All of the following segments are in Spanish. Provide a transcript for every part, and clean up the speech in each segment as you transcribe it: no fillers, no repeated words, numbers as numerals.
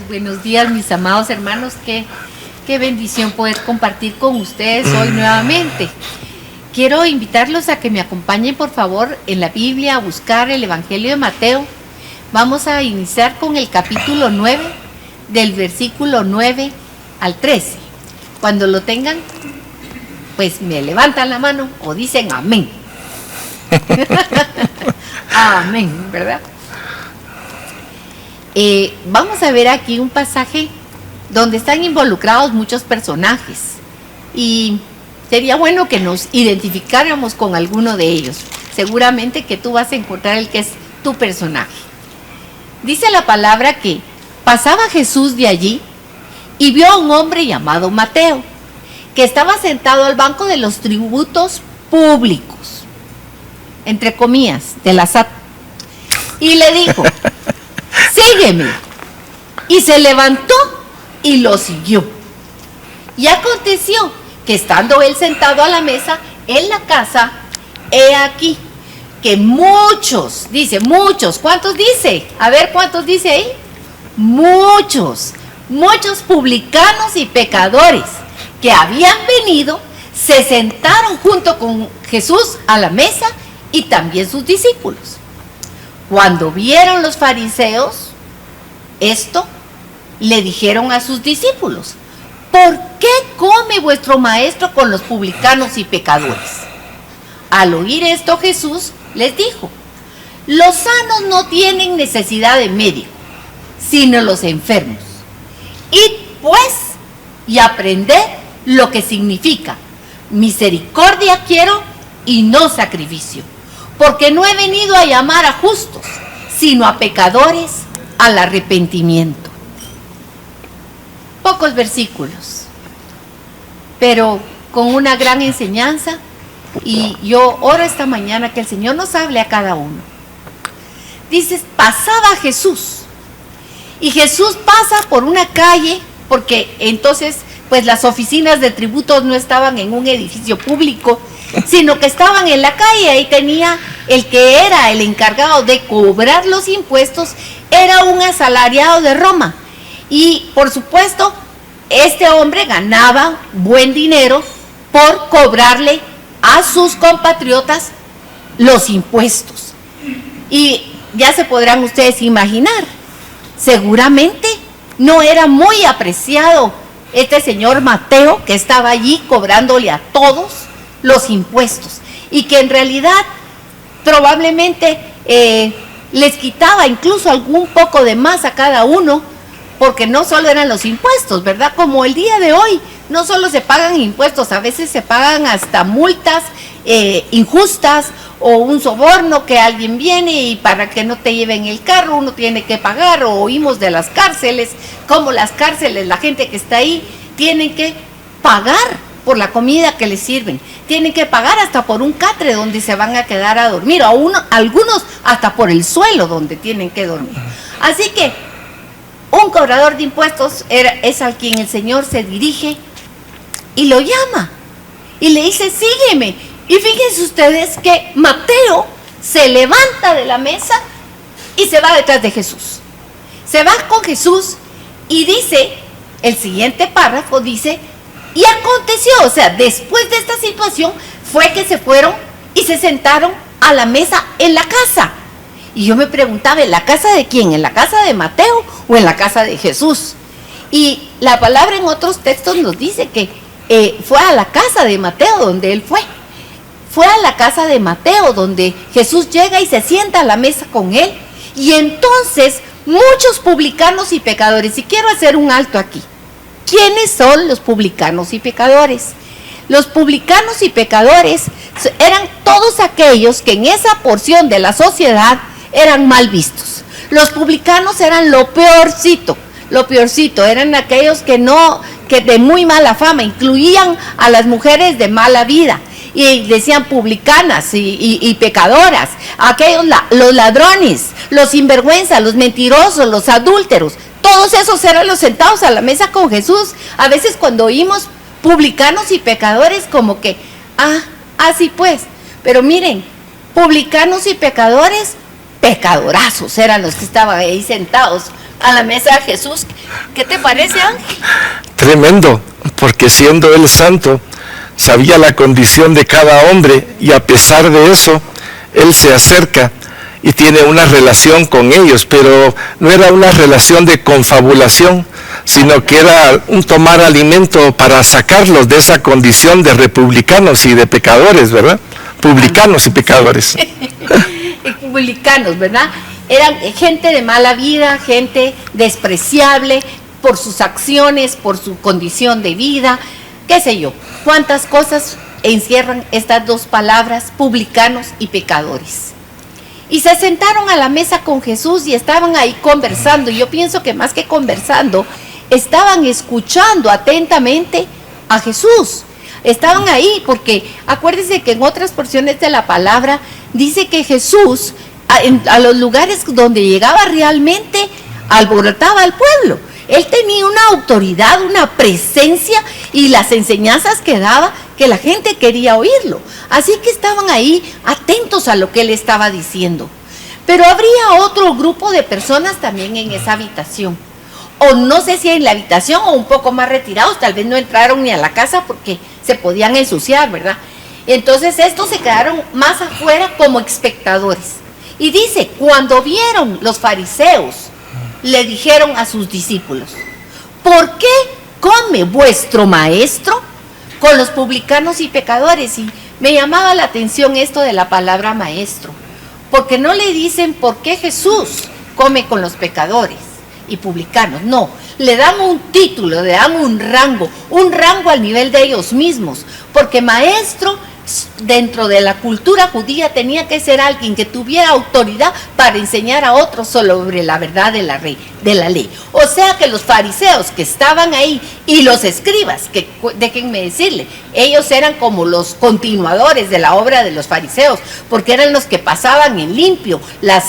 Buenos días, mis amados hermanos. Qué bendición poder compartir con ustedes hoy nuevamente. Quiero invitarlos a que me acompañen, por favor, en la Biblia a buscar el Evangelio de Mateo. Vamos a iniciar con el capítulo 9, del versículo 9 al 13. Cuando lo tengan, pues me levantan la mano o dicen amén. Amén, ¿verdad? Vamos a ver aquí un pasaje donde están involucrados muchos personajes y sería bueno que nos identificáramos con alguno de ellos. Seguramente que tú vas a encontrar el que es tu personaje. Dice la palabra que pasaba Jesús de allí y vio a un hombre llamado Mateo, que estaba sentado al banco de los tributos públicos, entre comillas, de la SAT, y le dijo: sígueme. Y se levantó y lo siguió. Y aconteció que estando él sentado a la mesa en la casa, he aquí que muchos, dice muchos, ¿cuántos dice? A ver, ¿cuántos dice ahí? Muchos publicanos y pecadores que habían venido, se sentaron junto con Jesús a la mesa y también sus discípulos. Cuando vieron los fariseos esto, le dijeron a sus discípulos: ¿por qué come vuestro maestro con los publicanos y pecadores? Al oír esto, Jesús les dijo: los sanos no tienen necesidad de médico, sino los enfermos. Id pues y aprended lo que significa: misericordia quiero y no sacrificio, porque no he venido a llamar a justos, sino a pecadores al arrepentimiento. Pocos versículos, pero con una gran enseñanza, y yo oro esta mañana que el Señor nos hable a cada uno. Dices, pasaba Jesús, y Jesús pasa por una calle, porque entonces pues las oficinas de tributos no estaban en un edificio público, sino que estaban en la calle. Ahí tenía el que era el encargado de cobrar los impuestos, era un asalariado de Roma. Y por supuesto, este hombre ganaba buen dinero por cobrarle a sus compatriotas los impuestos. Y ya se podrán ustedes imaginar, seguramente no era muy apreciado este señor Mateo, que estaba allí cobrándole a todos los impuestos, y que en realidad probablemente les quitaba incluso algún poco de más a cada uno, porque no solo eran los impuestos, ¿verdad? Como el día de hoy, no solo se pagan impuestos, a veces se pagan hasta multas injustas, o un soborno que alguien viene y para que no te lleven el carro uno tiene que pagar. O oímos de las cárceles, como las cárceles, la gente que está ahí tienen que pagar por la comida que les sirven, tienen que pagar hasta por un catre donde se van a quedar a dormir, o algunos hasta por el suelo donde tienen que dormir. Así que un cobrador de impuestos es al quien el Señor se dirige y lo llama y le dice: sígueme. Y fíjense ustedes que Mateo se levanta de la mesa y se va detrás de Jesús. Se va con Jesús y dice, el siguiente párrafo dice: y aconteció, o sea, después de esta situación fue que se fueron y se sentaron a la mesa en la casa. Y yo me preguntaba, ¿en la casa de quién? ¿En la casa de Mateo o en la casa de Jesús? Y la palabra en otros textos nos dice que fue a la casa de Mateo donde él fue. Fue a la casa de Mateo donde Jesús llega y se sienta a la mesa con él. Y entonces muchos publicanos y pecadores, y quiero hacer un alto aquí. ¿Quiénes son los publicanos y pecadores? Los publicanos y pecadores eran todos aquellos que en esa porción de la sociedad eran mal vistos. Los publicanos eran lo peorcito, eran aquellos que de muy mala fama, incluían a las mujeres de mala vida, y decían publicanas y pecadoras, aquellos los ladrones, los sinvergüenzas, los mentirosos, los adúlteros. Todos esos eran los sentados a la mesa con Jesús. A veces cuando oímos publicanos y pecadores, como que, así pues, pero miren, publicanos y pecadores, pecadorazos eran los que estaban ahí sentados a la mesa de Jesús. ¿Qué te parece, Ángel? Tremendo, porque siendo él santo, sabía la condición de cada hombre y a pesar de eso, él se acerca y tiene una relación con ellos, pero no era una relación de confabulación, sino que era un tomar alimento para sacarlos de esa condición de republicanos y de pecadores, ¿verdad? Publicanos y pecadores. Publicanos, ¿verdad? Eran gente de mala vida, gente despreciable por sus acciones, por su condición de vida, qué sé yo. ¿Cuántas cosas encierran estas dos palabras, publicanos y pecadores? Y se sentaron a la mesa con Jesús y estaban ahí conversando. Y yo pienso que más que conversando, estaban escuchando atentamente a Jesús. Estaban ahí porque acuérdense que en otras porciones de la palabra dice que Jesús a los lugares donde llegaba realmente alborotaba al pueblo. Él tenía una autoridad, una presencia y las enseñanzas que daba que la gente quería oírlo. Así que estaban ahí atentos a lo que él estaba diciendo. Pero habría otro grupo de personas también en esa habitación. O no sé si en la habitación o un poco más retirados, tal vez no entraron ni a la casa porque se podían ensuciar, ¿verdad? Entonces estos se quedaron más afuera como espectadores. Y dice, cuando vieron los fariseos, le dijeron a sus discípulos, ¿por qué come vuestro maestro con los publicanos y pecadores? Y me llamaba la atención esto de la palabra maestro, porque no le dicen por qué Jesús come con los pecadores y publicanos, no, le dan un título, le dan un rango al nivel de ellos mismos, porque maestro dentro de la cultura judía tenía que ser alguien que tuviera autoridad para enseñar a otros sobre la verdad de la ley. O sea que los fariseos que estaban ahí y los escribas, que déjenme decirle, ellos eran como los continuadores de la obra de los fariseos, porque eran los que pasaban en limpio las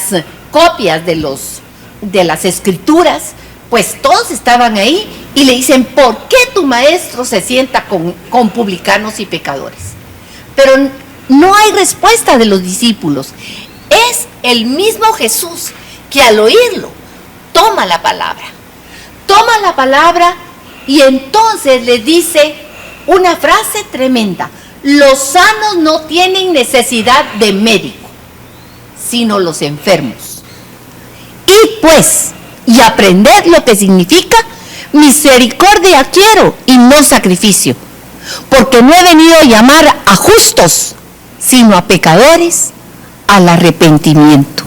copias de las escrituras, pues todos estaban ahí y le dicen, ¿por qué tu maestro se sienta con publicanos y pecadores? Pero no hay respuesta de los discípulos. Es el mismo Jesús que al oírlo toma la palabra y entonces les dice una frase tremenda: los sanos no tienen necesidad de médico, sino los enfermos. Y aprender lo que significa misericordia quiero y no sacrificio, porque no he venido a llamar a justos, sino a pecadores al arrepentimiento.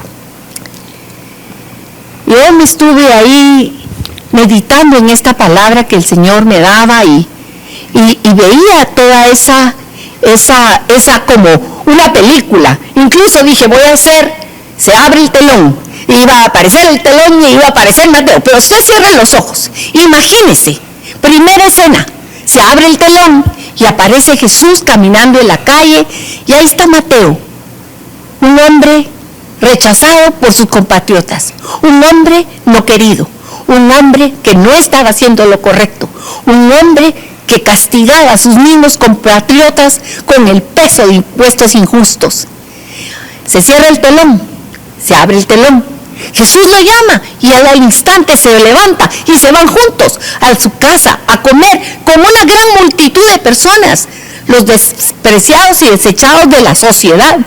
Yo me estuve ahí meditando en esta palabra que el Señor me daba y veía toda esa como una película. Incluso dije, se abre el telón, iba a aparecer el telón y iba a aparecer Mateo, pero usted cierra los ojos. Imagínese, primera escena, se abre el telón y aparece Jesús caminando en la calle y ahí está Mateo, un hombre rechazado por sus compatriotas, un hombre no querido, un hombre que no estaba haciendo lo correcto, un hombre que castigaba a sus mismos compatriotas con el peso de impuestos injustos. Se cierra el telón, se abre el telón, Jesús lo llama y él al instante se levanta y se van juntos a su casa a comer con una gran multitud de personas, los despreciados y desechados de la sociedad.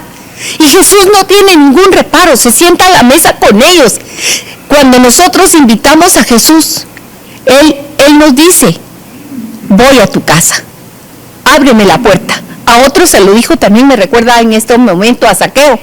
Y Jesús no tiene ningún reparo, se sienta a la mesa con ellos. Cuando nosotros invitamos a Jesús, Él nos dice, voy a tu casa, ábreme la puerta. A otros se lo dijo también, me recuerda en este momento a Zaqueo.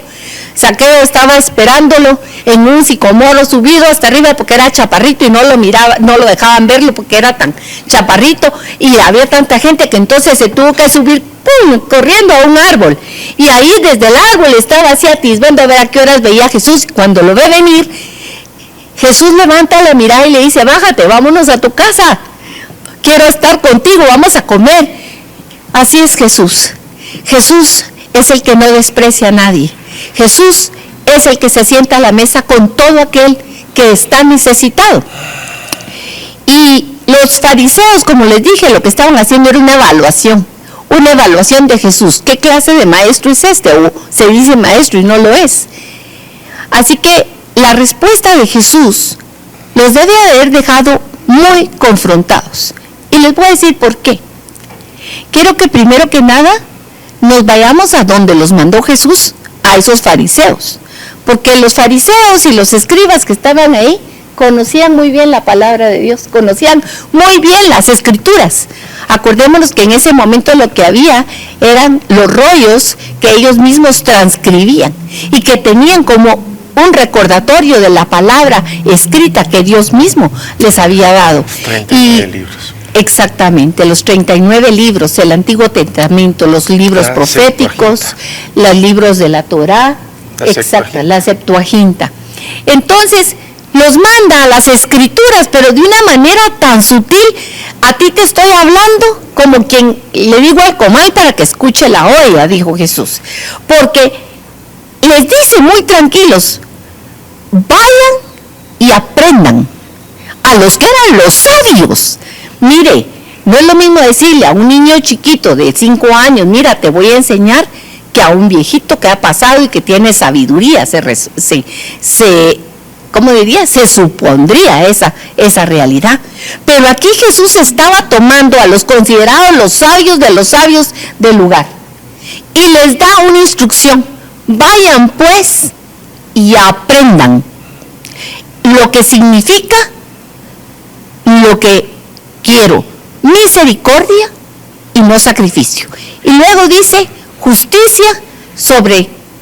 Zaqueo estaba esperándolo en un sicomoro subido hasta arriba porque era chaparrito y no lo dejaban verlo porque era tan chaparrito y había tanta gente que entonces se tuvo que subir ¡pum!, corriendo a un árbol. Y ahí desde el árbol estaba así atisbando a ver a qué horas veía a Jesús. Cuando lo ve venir, Jesús levanta la mirada y le dice, bájate, vámonos a tu casa, quiero estar contigo, vamos a comer. Así es Jesús. Jesús es el que no desprecia a nadie. Jesús es el que se sienta a la mesa con todo aquel que está necesitado. Y los fariseos, como les dije, lo que estaban haciendo era una evaluación de Jesús. ¿Qué clase de maestro es este? O se dice maestro y no lo es. Así que la respuesta de Jesús los debe haber dejado muy confrontados. Y les voy a decir por qué. Quiero que primero que nada nos vayamos a donde los mandó Jesús, a esos fariseos. Porque los fariseos y los escribas que estaban ahí conocían muy bien la palabra de Dios, conocían muy bien las escrituras. Acordémonos que en ese momento lo que había eran los rollos que ellos mismos transcribían y que tenían como un recordatorio de la palabra escrita que Dios mismo les había dado. 39 libros. Exactamente, los 39 libros, el Antiguo Testamento, los libros proféticos, los libros de la Torá, la Septuaginta. Entonces, los manda a las escrituras, pero de una manera tan sutil. A ti te estoy hablando como quien le digo al comal para que escuche la olla, dijo Jesús. Porque les dice muy tranquilos, vayan y aprendan a los que eran los sabios. Mire, no es lo mismo decirle a un niño chiquito de 5 años, mira, te voy a enseñar, que a un viejito que ha pasado y que tiene sabiduría. ¿Cómo diría? Se supondría esa realidad. Pero aquí Jesús estaba tomando a los considerados los sabios de los sabios del lugar y les da una instrucción: vayan pues y aprendan lo que significa lo que quiero, misericordia y no sacrificio. Y luego dice justicia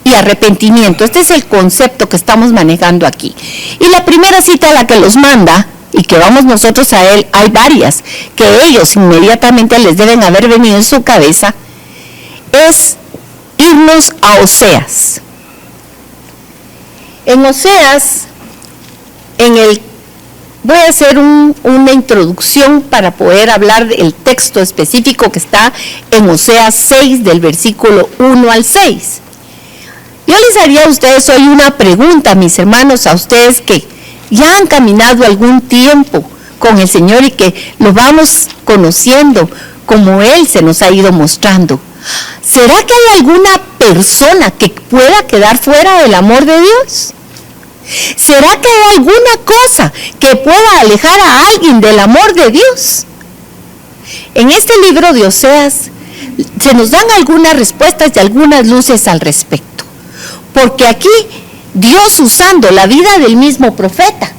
y arrepentimiento. Este es el concepto que estamos manejando aquí. Y la primera cita a la que los manda, y que vamos nosotros a él, hay varias, que ellos inmediatamente les deben haber venido en su cabeza, es irnos a Oseas. En Oseas, voy a hacer una introducción para poder hablar del texto específico que está en Oseas 6, del versículo 1 al 6. Yo les haría a ustedes hoy una pregunta, mis hermanos, a ustedes que ya han caminado algún tiempo con el Señor y que lo vamos conociendo como Él se nos ha ido mostrando. ¿Será que hay alguna persona que pueda quedar fuera del amor de Dios? ¿Será que hay alguna cosa que pueda alejar a alguien del amor de Dios? En este libro de Oseas se nos dan algunas respuestas y algunas luces al respecto. Porque aquí Dios, usando la vida del mismo profeta,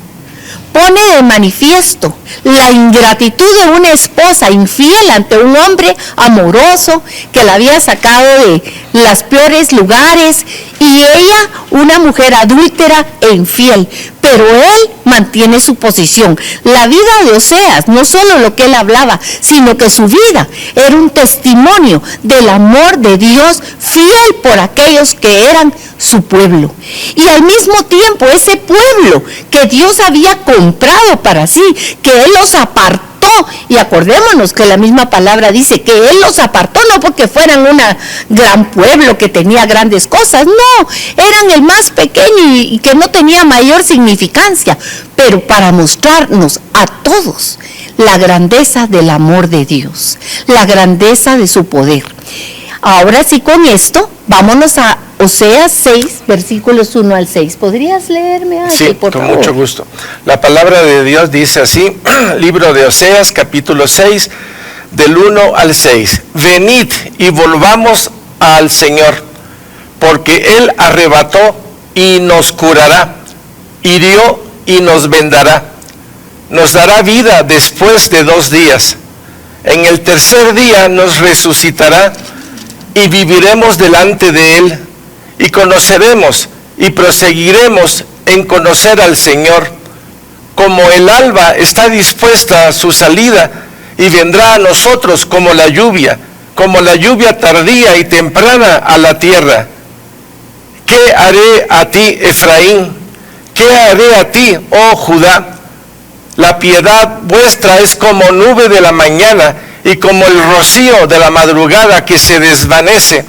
pone de manifiesto la ingratitud de una esposa infiel ante un hombre amoroso que la había sacado de los peores lugares, y ella, una mujer adúltera e infiel, pero él mantiene su posición. La vida de Oseas, no solo lo que él hablaba, sino que su vida era un testimonio del amor de Dios fiel por aquellos que eran su pueblo. Y al mismo tiempo ese pueblo que Dios había comprado para sí, que Él los apartó, y acordémonos que la misma palabra dice que Él los apartó no porque fueran un gran pueblo que tenía grandes cosas, no, eran el más pequeño y que no tenía mayor significancia, pero para mostrarnos a todos la grandeza del amor de Dios, la grandeza de su poder. Ahora sí, con esto, vámonos a Oseas 6, versículos 1 al 6. ¿Podrías leerme algo, sí, por favor? Con mucho gusto. La palabra de Dios dice así, libro de Oseas, capítulo 6, del 1 al 6. Venid y volvamos al Señor, porque Él arrebató y nos curará, hirió y nos vendará. Nos dará vida después de 2 días. En el tercer día nos resucitará y viviremos delante de Él, y conoceremos y proseguiremos en conocer al Señor. Como el alba está dispuesta a su salida, y vendrá a nosotros como la lluvia tardía y temprana a la tierra. ¿Qué haré a ti, Efraín? ¿Qué haré a ti, oh Judá? La piedad vuestra es como nube de la mañana, y como el rocío de la madrugada que se desvanece.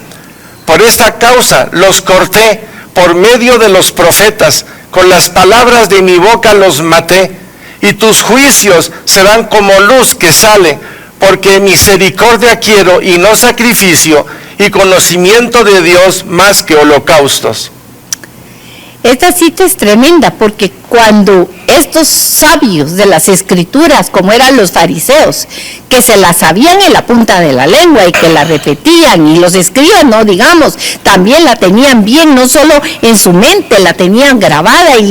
Por esta causa los corté por medio de los profetas, con las palabras de mi boca los maté, y tus juicios serán como luz que sale, porque misericordia quiero y no sacrificio, y conocimiento de Dios más que holocaustos. Esta cita es tremenda porque cuando estos sabios de las escrituras, como eran los fariseos, que se la sabían en la punta de la lengua y que la repetían y los escribas, no digamos, también la tenían bien, no solo en su mente, la tenían grabada y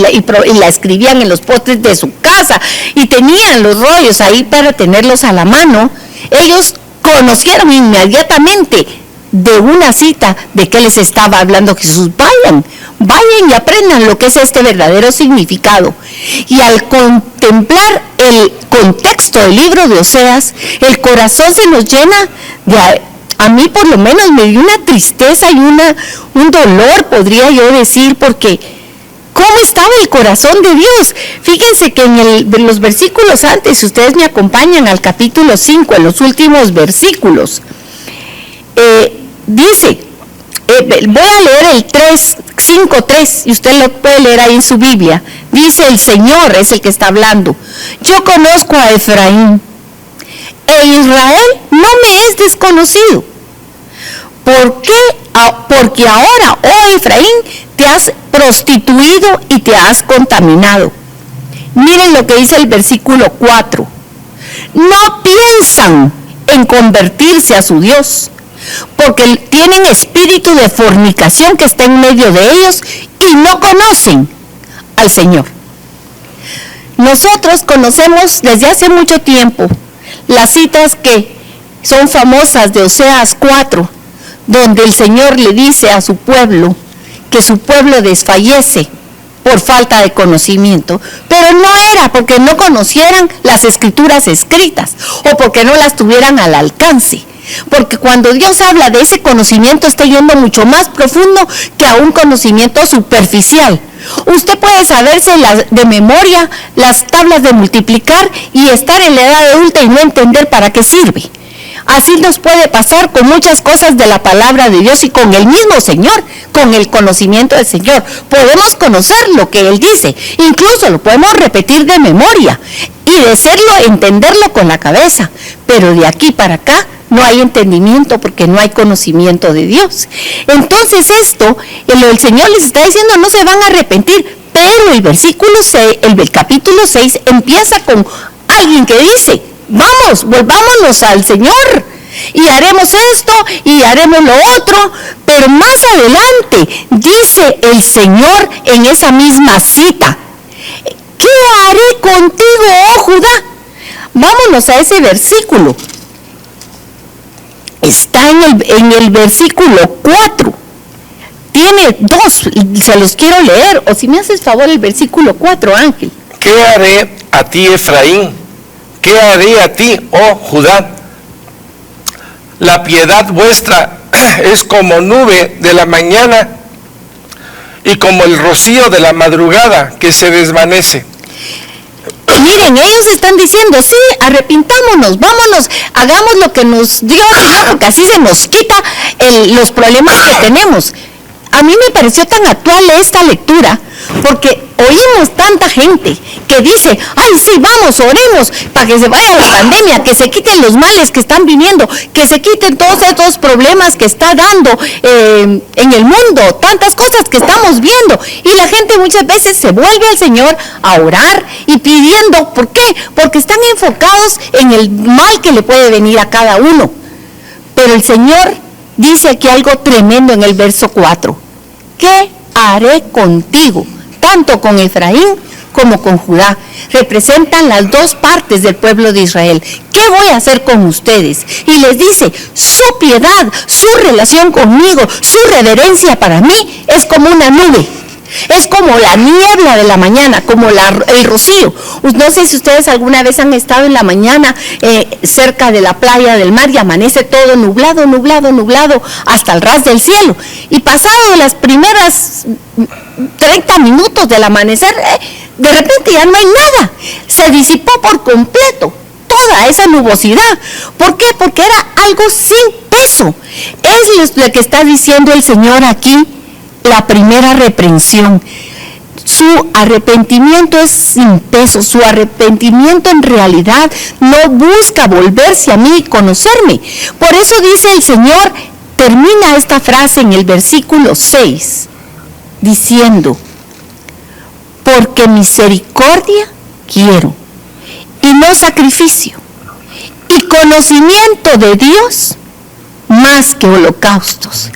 la escribían en los postes de su casa y tenían los rollos ahí para tenerlos a la mano, ellos conocieron inmediatamente de una cita de que les estaba hablando Jesús. Vayan y aprendan lo que es este verdadero significado. Y al contemplar el contexto del libro de Oseas, el corazón se nos llena de, a mí por lo menos me dio una tristeza y un dolor, podría yo decir, porque ¿cómo estaba el corazón de Dios? Fíjense que en los versículos antes, si ustedes me acompañan al capítulo 5, en los últimos versículos, dice, voy a leer el 5:3, y usted lo puede leer ahí en su Biblia. Dice, el Señor es el que está hablando. Yo conozco a Efraín, e Israel no me es desconocido. ¿Por qué? Porque ahora, oh Efraín, te has prostituido y te has contaminado. Miren lo que dice el versículo 4. No piensan en convertirse a su Dios, porque tienen espíritu de fornicación que está en medio de ellos y no conocen al Señor. Nosotros conocemos desde hace mucho tiempo las citas que son famosas de Oseas 4, donde el Señor le dice a su pueblo que su pueblo desfallece por falta de conocimiento, pero no era porque no conocieran las escrituras escritas o porque no las tuvieran al alcance. Porque cuando Dios habla de ese conocimiento está yendo mucho más profundo que a un conocimiento superficial. Usted puede saberse de memoria las tablas de multiplicar y estar en la edad adulta y no entender para qué sirve. Así nos puede pasar con muchas cosas de la palabra de Dios y con el mismo Señor, con el conocimiento del Señor. Podemos conocer lo que Él dice, incluso lo podemos repetir de memoria y decirlo, entenderlo con la cabeza, pero de aquí para acá no hay entendimiento porque no hay conocimiento de Dios. Entonces el Señor les está diciendo, no se van a arrepentir, pero el versículo 6, el capítulo 6 empieza con alguien que dice, vamos, volvámonos al Señor y haremos esto y haremos lo otro, pero más adelante dice el Señor en esa misma cita, ¿qué haré contigo, oh Judá? Vámonos a ese versículo. Está en el versículo 4. Tiene dos, se los quiero leer, o si me haces favor el versículo 4, Ángel. ¿Qué haré a ti, Efraín? ¿Qué haré a ti, oh Judá? La piedad vuestra es como nube de la mañana y como el rocío de la madrugada que se desvanece. Miren, ellos están diciendo, sí, arrepintámonos, vámonos, hagamos lo que nos diga el Señor, porque así se nos quita los problemas que tenemos. A mí me pareció tan actual esta lectura, porque oímos tanta gente que dice, ay sí, vamos, oremos para que se vaya la pandemia, que se quiten los males que están viniendo, que se quiten todos estos problemas que está dando en el mundo, tantas cosas que estamos viendo. Y la gente muchas veces se vuelve al Señor a orar y pidiendo, ¿por qué? Porque están enfocados en el mal que le puede venir a cada uno. Pero el Señor dice aquí algo tremendo en el verso 4. ¿Qué haré contigo? Tanto con Efraín como con Judá. Representan las dos partes del pueblo de Israel. ¿Qué voy a hacer con ustedes? Y les dice, su piedad, su relación conmigo, su reverencia para mí es como una nube. Es como la niebla de la mañana, como el rocío. No sé si ustedes alguna vez han estado en la mañana cerca de la playa del mar y amanece todo nublado, nublado, nublado hasta el ras del cielo. Y pasado las primeras 30 minutos del amanecer, de repente ya no hay nada. Se disipó por completo toda esa nubosidad. ¿Por qué? Porque era algo sin peso. Es lo que está diciendo el Señor aquí. La primera reprensión, su arrepentimiento es sin peso, su arrepentimiento en realidad no busca volverse a mí y conocerme. Por eso dice el Señor, termina esta frase en el versículo 6, diciendo, porque misericordia quiero, y no sacrificio, y conocimiento de Dios más que holocaustos.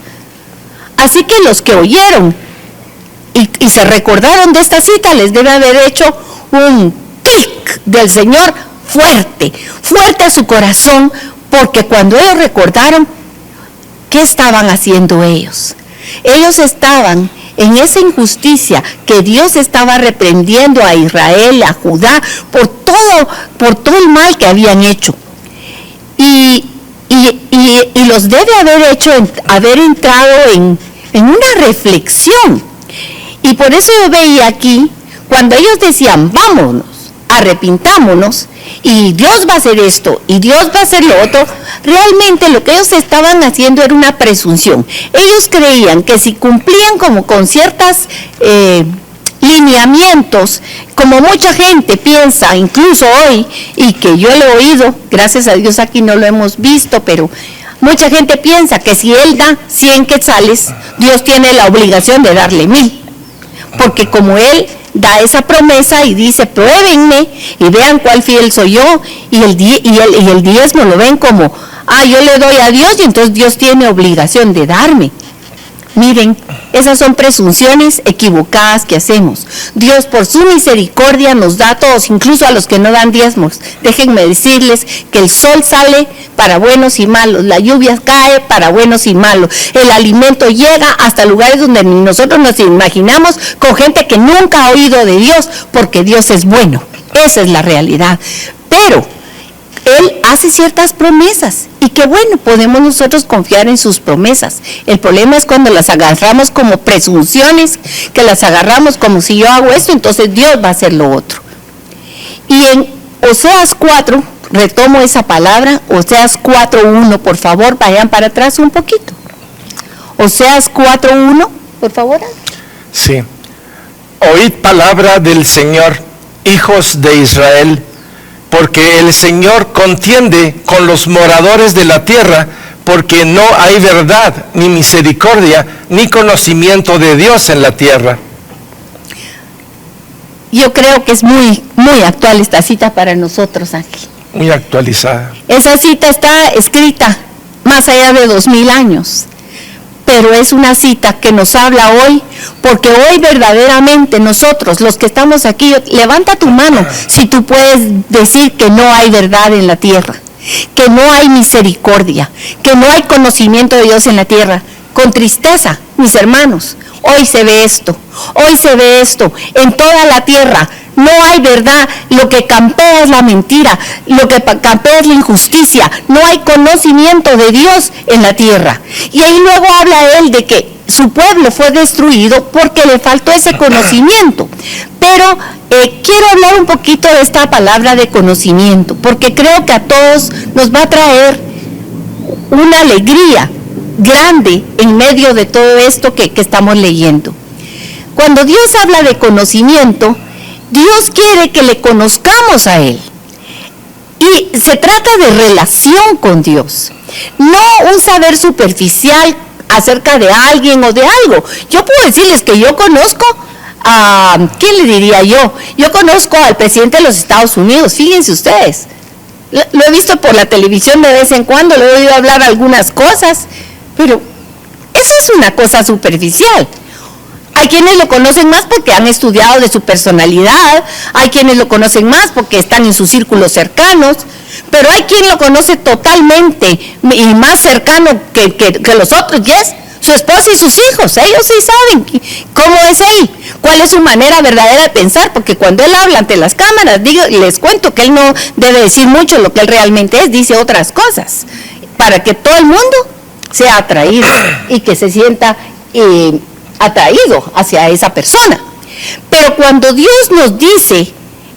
Así que los que oyeron y se recordaron de esta cita, les debe haber hecho un clic del Señor fuerte a su corazón, porque cuando ellos recordaron, ¿qué estaban haciendo ellos? Ellos estaban en esa injusticia que Dios estaba reprendiendo a Israel, a Judá, por todo el mal que habían hecho. Y los debe haber entrado en una reflexión. Y por eso yo veía aquí, cuando ellos decían, vámonos, arrepintámonos, y Dios va a hacer esto, y Dios va a hacer lo otro, realmente lo que ellos estaban haciendo era una presunción. Ellos creían que si cumplían como con ciertas lineamientos, como mucha gente piensa, incluso hoy, y que yo lo he oído, gracias a Dios aquí no lo hemos visto, pero mucha gente piensa que si Él da 100 quetzales, Dios tiene la obligación de darle 1000, porque como Él da esa promesa y dice, pruébenme y vean cuál fiel soy yo, y el diezmo lo ven como, yo le doy a Dios y entonces Dios tiene obligación de darme. Miren, esas son presunciones equivocadas que hacemos. Dios por su misericordia nos da a todos, incluso a los que no dan diezmos. Déjenme decirles que el sol sale para buenos y malos, la lluvia cae para buenos y malos, el alimento llega hasta lugares donde ni nosotros nos imaginamos, con gente que nunca ha oído de Dios, porque Dios es bueno. Esa es la realidad. Pero Él hace ciertas promesas y qué bueno, podemos nosotros confiar en sus promesas. El problema es cuando las agarramos como presunciones, que las agarramos como si yo hago esto, entonces Dios va a hacer lo otro. Y en Oseas 4, retomo esa palabra, Oseas 4:1, por favor, vayan para atrás un poquito. Oseas 4:1, por favor. Sí. Oíd palabra del Señor, hijos de Israel, porque el Señor contiende con los moradores de la tierra, porque no hay verdad, ni misericordia, ni conocimiento de Dios en la tierra. Yo creo que es muy actual esta cita para nosotros aquí. Muy actualizada. Esa cita está escrita más allá de 2000 años, pero es una cita que nos habla hoy, porque hoy verdaderamente nosotros, los que estamos aquí, levanta tu mano si tú puedes decir que no hay verdad en la tierra, que no hay misericordia, que no hay conocimiento de Dios en la tierra. Con tristeza, mis hermanos, hoy se ve esto en toda la tierra. No hay verdad, lo que campea es la mentira, lo que campea es la injusticia, no hay conocimiento de Dios en la tierra. Y ahí luego habla él de que su pueblo fue destruido porque le faltó ese conocimiento. Pero quiero hablar un poquito de esta palabra de conocimiento, porque creo que a todos nos va a traer una alegría grande en medio de todo esto que estamos leyendo. Cuando Dios habla de conocimiento, Dios quiere que le conozcamos a Él. Y se trata de relación con Dios, no un saber superficial acerca de alguien o de algo. Yo puedo decirles que yo conozco a, ¿quién le diría yo? Yo conozco al presidente de los Estados Unidos, fíjense ustedes. Lo he visto por la televisión de vez en cuando, le he oído hablar algunas cosas, pero eso es una cosa superficial. Hay quienes lo conocen más porque han estudiado de su personalidad, hay quienes lo conocen más porque están en sus círculos cercanos, pero hay quien lo conoce totalmente y más cercano que los otros, yes, su esposa y sus hijos. Ellos sí saben cómo es él, cuál es su manera verdadera de pensar, porque cuando él habla ante las cámaras, les cuento que él no debe decir mucho lo que él realmente es, dice otras cosas, para que todo el mundo sea atraído y que se sienta atraído hacia esa persona. Pero cuando Dios nos dice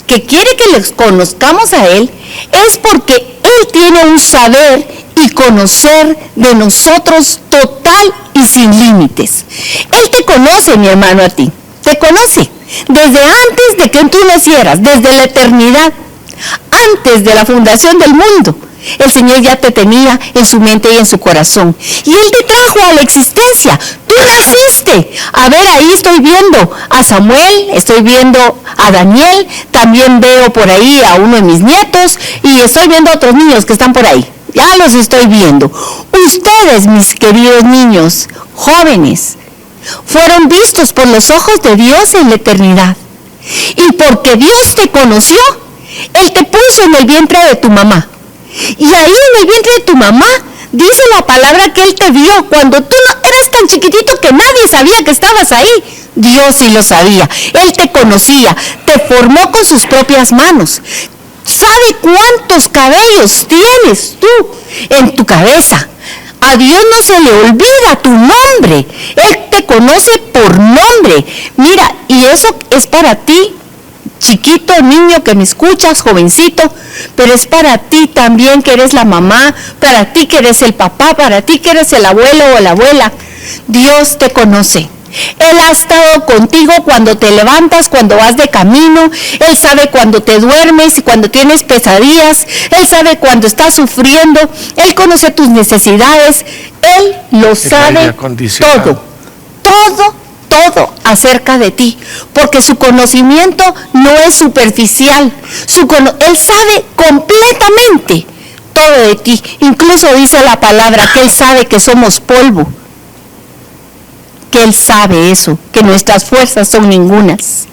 que quiere que les conozcamos a Él, es porque Él tiene un saber y conocer de nosotros total y sin límites. Él te conoce, mi hermano, a ti, te conoce desde antes de que tú nacieras, desde la eternidad, antes de la fundación del mundo. El Señor ya te tenía en su mente y en su corazón. Y Él te trajo a la existencia. Tú naciste. A ver, ahí estoy viendo a Samuel, estoy viendo a Daniel, también veo por ahí a uno de mis nietos y estoy viendo a otros niños que están por ahí. Ya los estoy viendo. Ustedes, mis queridos niños, jóvenes, fueron vistos por los ojos de Dios en la eternidad. Y porque Dios te conoció, Él te puso en el vientre de tu mamá. Y ahí en el vientre de tu mamá dice la palabra que Él te vio cuando tú no eras tan chiquitito que nadie sabía que estabas ahí. Dios sí lo sabía. Él te conocía, te formó con sus propias manos. ¿Sabe cuántos cabellos tienes tú en tu cabeza? A Dios no se le olvida tu nombre. Él te conoce por nombre. Mira, y eso es para ti, chiquito, niño que me escuchas, jovencito, pero es para ti también que eres la mamá, para ti que eres el papá, para ti que eres el abuelo o la abuela. Dios te conoce. Él ha estado contigo cuando te levantas, cuando vas de camino. Él sabe cuando te duermes y cuando tienes pesadillas. Él sabe cuando estás sufriendo. Él conoce tus necesidades. Él lo sabe todo acerca de ti, porque su conocimiento no es superficial. Él sabe completamente todo de ti. Incluso dice la palabra que Él sabe que somos polvo. Que Él sabe eso, que nuestras fuerzas son ningunas.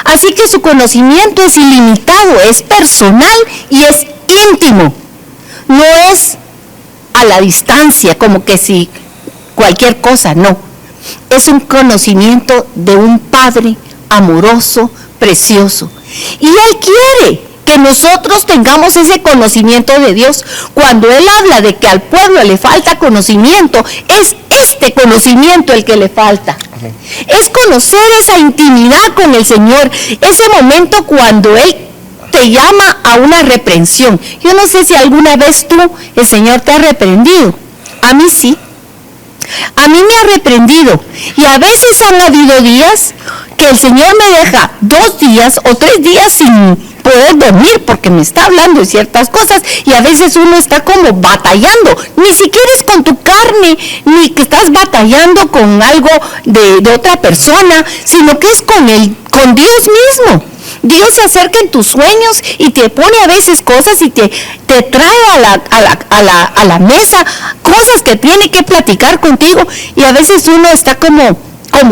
Así que su conocimiento es ilimitado, es personal y es íntimo. No es a la distancia, como que si cualquier cosa, no. Es un conocimiento de un Padre amoroso, precioso. Y Él quiere que nosotros tengamos ese conocimiento de Dios. Cuando Él habla de que al pueblo le falta conocimiento, es este conocimiento el que le falta. Es conocer esa intimidad con el Señor, ese momento cuando Él te llama a una reprensión. Yo no sé si alguna vez el Señor te ha reprendido. A mí sí. A mí me ha reprendido. Y a veces han habido días que el Señor me deja 2 días o 3 días sin poder dormir porque me está hablando de ciertas cosas, y a veces uno está como batallando, ni siquiera es con tu carne, ni que estás batallando con algo de otra persona, sino que es con Dios mismo. Dios se acerca en tus sueños y te pone a veces cosas y te trae a la mesa cosas que tiene que platicar contigo, y a veces uno está como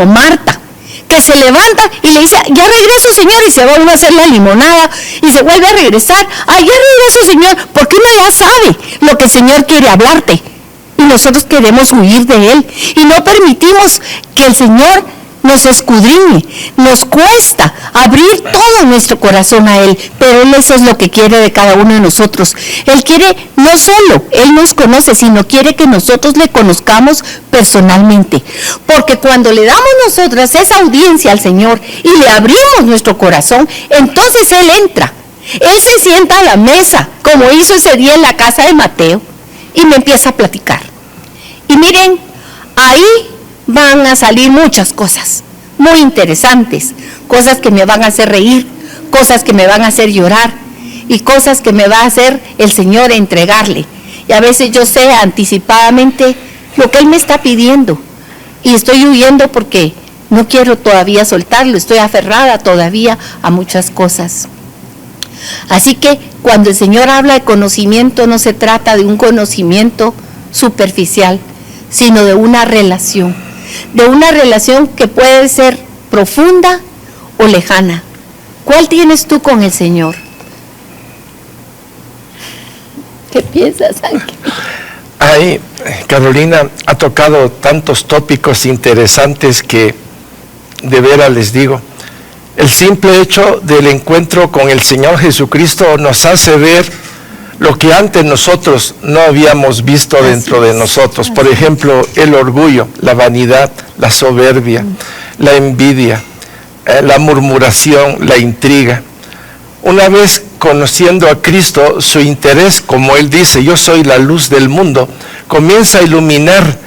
Marta, que se levanta y le dice, ya regreso, Señor, y se va uno a hacer la limonada y se vuelve a regresar, ya regreso, Señor, porque uno ya sabe lo que el Señor quiere hablarte y nosotros queremos huir de Él y no permitimos que el Señor nos escudriñe. Nos cuesta abrir todo nuestro corazón a Él, pero Él eso es lo que quiere de cada uno de nosotros. Él quiere, no solo Él nos conoce, sino quiere que nosotros le conozcamos personalmente, porque cuando le damos nosotras esa audiencia al Señor y le abrimos nuestro corazón, entonces Él entra, Él se sienta a la mesa, como hizo ese día en la casa de Mateo, y me empieza a platicar. Y miren, ahí van a salir muchas cosas muy interesantes, cosas que me van a hacer reír, cosas que me van a hacer llorar y cosas que me va a hacer el Señor entregarle. Y a veces yo sé anticipadamente lo que Él me está pidiendo y estoy huyendo porque no quiero todavía soltarlo, estoy aferrada todavía a muchas cosas. Así que cuando el Señor habla de conocimiento, no se trata de un conocimiento superficial, sino de una relación que puede ser profunda o lejana. ¿Cuál tienes tú con el Señor? ¿Qué piensas, Ángel? Ahí, Carolina ha tocado tantos tópicos interesantes que de veras les digo, el simple hecho del encuentro con el Señor Jesucristo nos hace ver lo que antes nosotros no habíamos visto dentro de nosotros. Por ejemplo, el orgullo, la vanidad, la soberbia, la envidia, la murmuración, la intriga. Una vez conociendo a Cristo, su interés, como Él dice, yo soy la luz del mundo, comienza a iluminar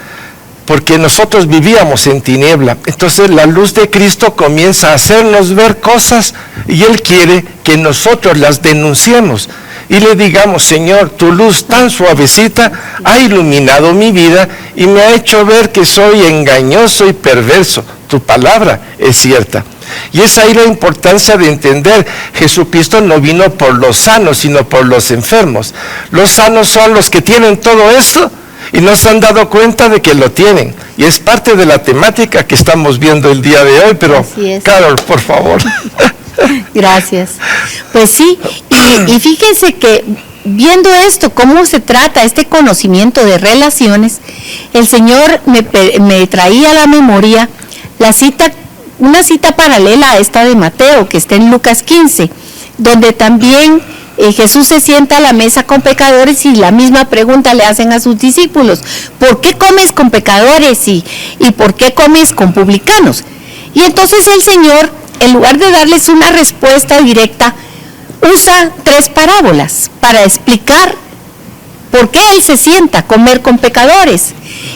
porque nosotros vivíamos en tiniebla. Entonces la luz de Cristo comienza a hacernos ver cosas y Él quiere que nosotros las denunciemos y le digamos: Señor, tu luz tan suavecita ha iluminado mi vida y me ha hecho ver que soy engañoso y perverso. Tu palabra es cierta. Y es ahí la importancia de entender: Jesucristo no vino por los sanos, sino por los enfermos. Los sanos son los que tienen todo esto y no se han dado cuenta de que lo tienen. Y es parte de la temática que estamos viendo el día de hoy, pero Carol, por favor. Gracias. Pues sí, y fíjense que viendo esto, cómo se trata este conocimiento de relaciones, el Señor me traía a la memoria una cita paralela a esta de Mateo, que está en Lucas 15, donde también Jesús se sienta a la mesa con pecadores y la misma pregunta le hacen a sus discípulos: ¿por qué comes con pecadores y por qué comes con publicanos? Y entonces el Señor, en lugar de darles una respuesta directa, usa 3 parábolas para explicar por qué Él se sienta a comer con pecadores.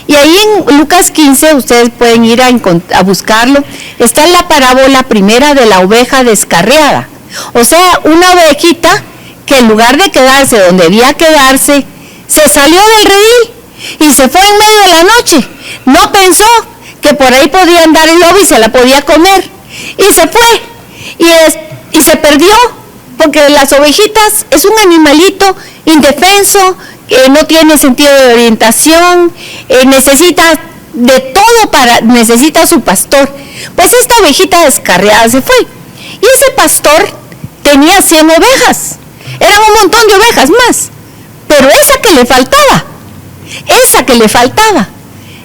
Y ahí en Lucas 15, ustedes pueden ir a buscarlo, está la parábola primera de la oveja descarriada. O sea, una ovejita que en lugar de quedarse donde debía quedarse, se salió del redil y se fue en medio de la noche. No pensó que por ahí podía andar el lobo y se la podía comer. Y se fue y se perdió, porque las ovejitas es un animalito indefenso, que no tiene sentido de orientación, necesita de todo, necesita a su pastor. Pues esta ovejita descarriada se fue, y ese pastor tenía 100 ovejas, eran un montón de ovejas más, pero esa que le faltaba,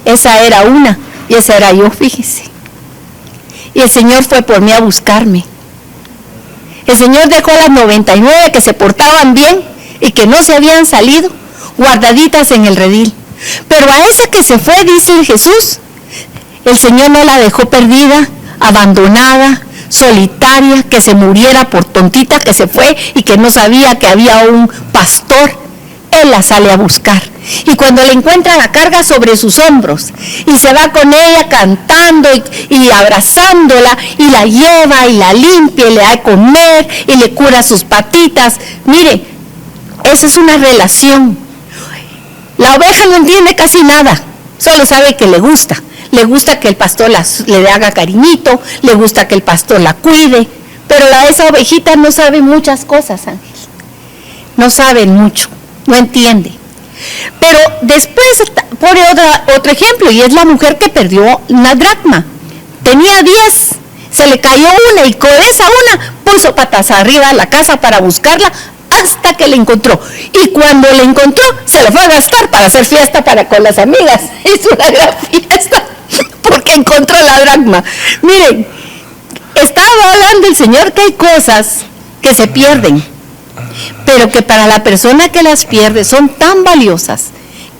esa era una, y esa era yo, fíjese. Y el Señor fue por mí a buscarme. El Señor dejó las 99 que se portaban bien y que no se habían salido, guardaditas en el redil. Pero a esa que se fue, dice Jesús, el Señor no la dejó perdida, abandonada, solitaria, que se muriera por tontita que se fue y que no sabía que había un pastor. Él la sale a buscar, y cuando la encuentra la carga sobre sus hombros y se va con ella cantando y abrazándola, y la lleva y la limpia y le da de comer y le cura sus patitas. Mire, esa es una relación. La oveja no entiende casi nada, solo sabe que le gusta que el pastor le haga cariñito, le gusta que el pastor la cuide, pero esa ovejita no sabe muchas cosas, Ángel, no sabe mucho. No entiende. Pero después pone otro ejemplo, y es la mujer que perdió una dracma. Tenía 10, se le cayó una, y con esa una puso patas arriba a la casa para buscarla hasta que la encontró. Y cuando la encontró, se la fue a gastar para hacer fiesta con las amigas. Es una gran fiesta porque encontró la dracma. Miren, estaba hablando el Señor que hay cosas que se pierden, pero que para la persona que las pierde son tan valiosas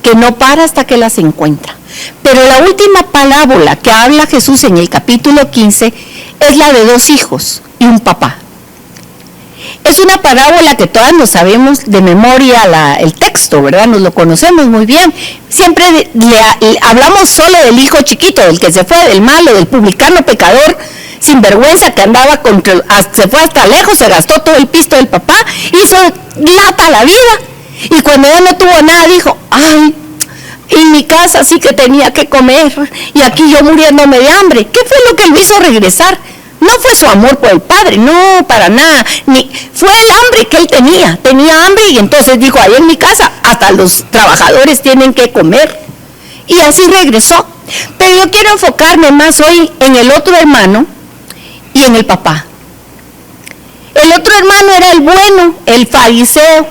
que no para hasta que las encuentra. Pero la última parábola que habla Jesús en el capítulo 15 es la de 2 hijos y un papá. Es una parábola que todas nos sabemos de memoria el texto, ¿verdad? Nos lo conocemos muy bien. Siempre hablamos solo del hijo chiquito, del que se fue, del malo, del publicano pecador, sin vergüenza, que andaba se fue hasta lejos, se gastó todo el pisto del papá, hizo lata la vida, y cuando ya no tuvo nada dijo: ay, en mi casa sí que tenía que comer, y aquí yo muriéndome de hambre. ¿Qué fue lo que lo hizo regresar? No fue su amor por el padre, no, para nada, fue el hambre que él tenía hambre, y entonces dijo: ahí en mi casa hasta los trabajadores tienen que comer, y así regresó. Pero yo quiero enfocarme más hoy en el otro hermano y en el papá. El otro hermano era el bueno, el fariseo,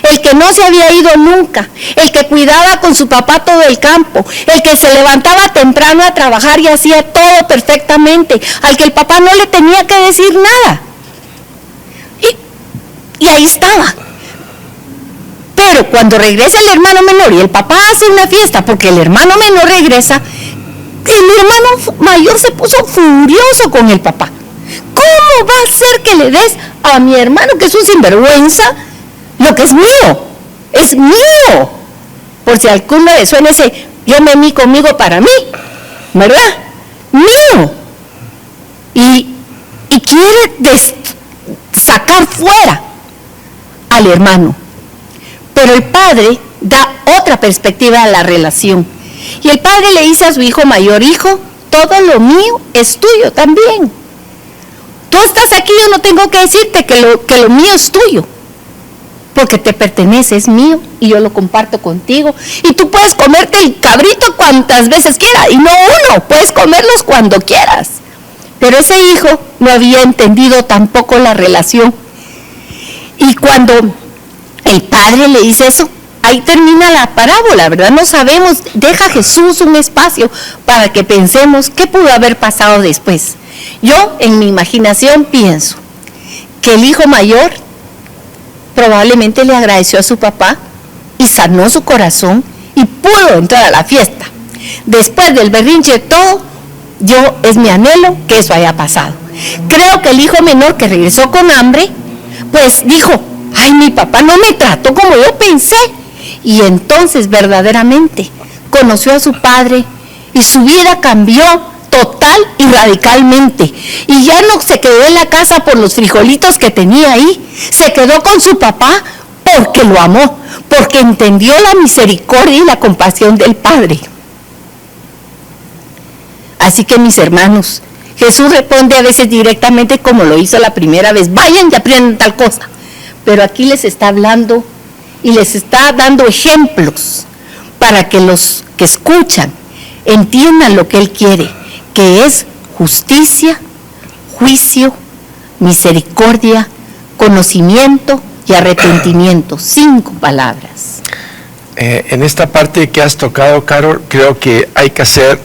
el que no se había ido nunca, el que cuidaba con su papá todo el campo, el que se levantaba temprano a trabajar y hacía todo perfectamente, al que el papá no le tenía que decir nada. Y ahí estaba. Pero cuando regresa el hermano menor y el papá hace una fiesta porque el hermano menor regresa, el hermano mayor se puso furioso con el papá. ¿Cómo va a ser que le des a mi hermano, que es un sinvergüenza, lo que es mío? Es mío. Por si a alguno le suena ese yo me mí conmigo para mí, ¿verdad? Mío. Y quiere sacar fuera al hermano. Pero el padre da otra perspectiva a la relación. Y el padre le dice a su hijo mayor: hijo, todo lo mío es tuyo también. Tú estás aquí, yo no tengo que decirte que lo mío es tuyo, porque te pertenece, es mío y yo lo comparto contigo. Y tú puedes comerte el cabrito cuantas veces quieras, y no uno, puedes comerlos cuando quieras. Pero ese hijo no había entendido tampoco la relación. Y cuando el padre le dice eso, ahí termina la parábola, ¿verdad? No sabemos, deja Jesús un espacio para que pensemos qué pudo haber pasado después. Yo, en mi imaginación, pienso que el hijo mayor probablemente le agradeció a su papá y sanó su corazón y pudo entrar a la fiesta. Después del berrinche todo, es mi anhelo que eso haya pasado. Creo que el hijo menor, que regresó con hambre, pues dijo: ay, mi papá no me trató como yo pensé. Y entonces verdaderamente conoció a su padre y su vida cambió total y radicalmente. Y ya no se quedó en la casa por los frijolitos que tenía ahí, se quedó con su papá porque lo amó, porque entendió la misericordia y la compasión del Padre. Así que, mis hermanos, Jesús responde a veces directamente como lo hizo la primera vez: vayan y aprendan tal cosa. Pero aquí les está hablando y les está dando ejemplos para que los que escuchan entiendan lo que Él quiere, que es justicia, juicio, misericordia, conocimiento y arrepentimiento. 5 palabras. En esta parte que has tocado, Carol, creo que hay que hacer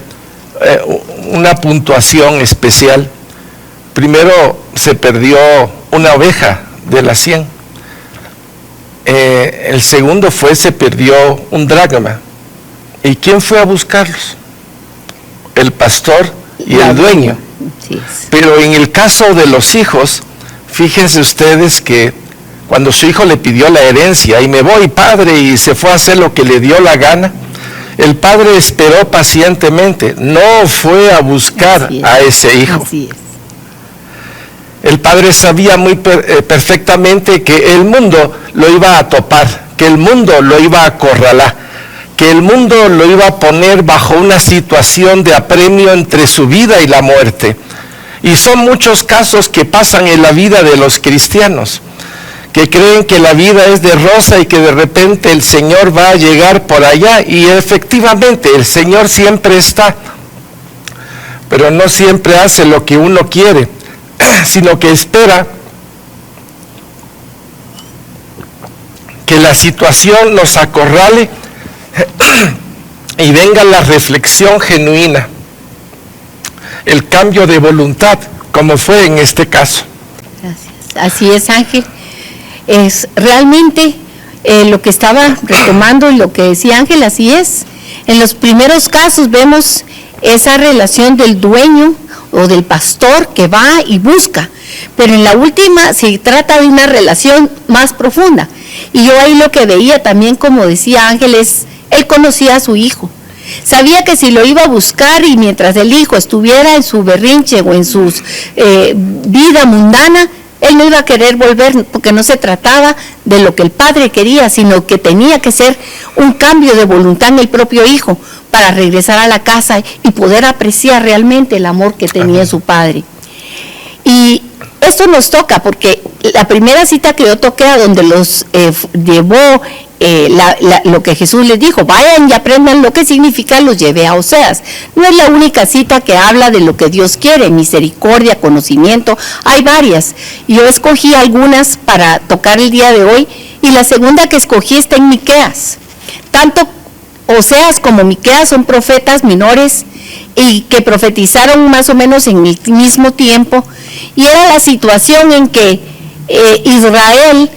una puntuación especial. Primero se perdió una oveja de las 100. El segundo se perdió un dracma. ¿Y quién fue a buscarlos? El pastor y el dueño. Sí. Pero en el caso de los hijos, fíjense ustedes que cuando su hijo le pidió la herencia: y me voy, padre, y se fue a hacer lo que le dio la gana, el padre esperó pacientemente, no fue a buscar a ese hijo. Así es. El padre sabía muy perfectamente que el mundo lo iba a topar, que el mundo lo iba a acorralar, que el mundo lo iba a poner bajo una situación de apremio entre su vida y la muerte. Y son muchos casos que pasan en la vida de los cristianos, que creen que la vida es de rosa y que de repente el Señor va a llegar por allá, y efectivamente el Señor siempre está, pero no siempre hace lo que uno quiere, sino que espera que la situación nos acorrale y venga la reflexión genuina, el cambio de voluntad, como fue en este caso. Gracias. Así es, Ángel. Es realmente lo que estaba retomando y lo que decía Ángel, así es. En los primeros casos vemos esa relación del dueño o del pastor que va y busca, pero en la última se trata de una relación más profunda. Y yo ahí lo que veía también, como decía Ángel, es: él conocía a su hijo, sabía que si lo iba a buscar y mientras el hijo estuviera en su berrinche o en su vida mundana, él no iba a querer volver, porque no se trataba de lo que el padre quería, sino que tenía que ser un cambio de voluntad en el propio hijo para regresar a la casa y poder apreciar realmente el amor que tenía su padre. Y esto nos toca porque la primera cita que yo toqué, a donde los llevó lo que Jesús les dijo: vayan y aprendan lo que significa, los llevé a Oseas. No es la única cita que habla de lo que Dios quiere: misericordia, conocimiento, hay varias. Yo escogí algunas para tocar el día de hoy, y la segunda que escogí está en Miqueas. Tanto Oseas como Miqueas son profetas menores y que profetizaron más o menos en el mismo tiempo, y era la situación en que Israel,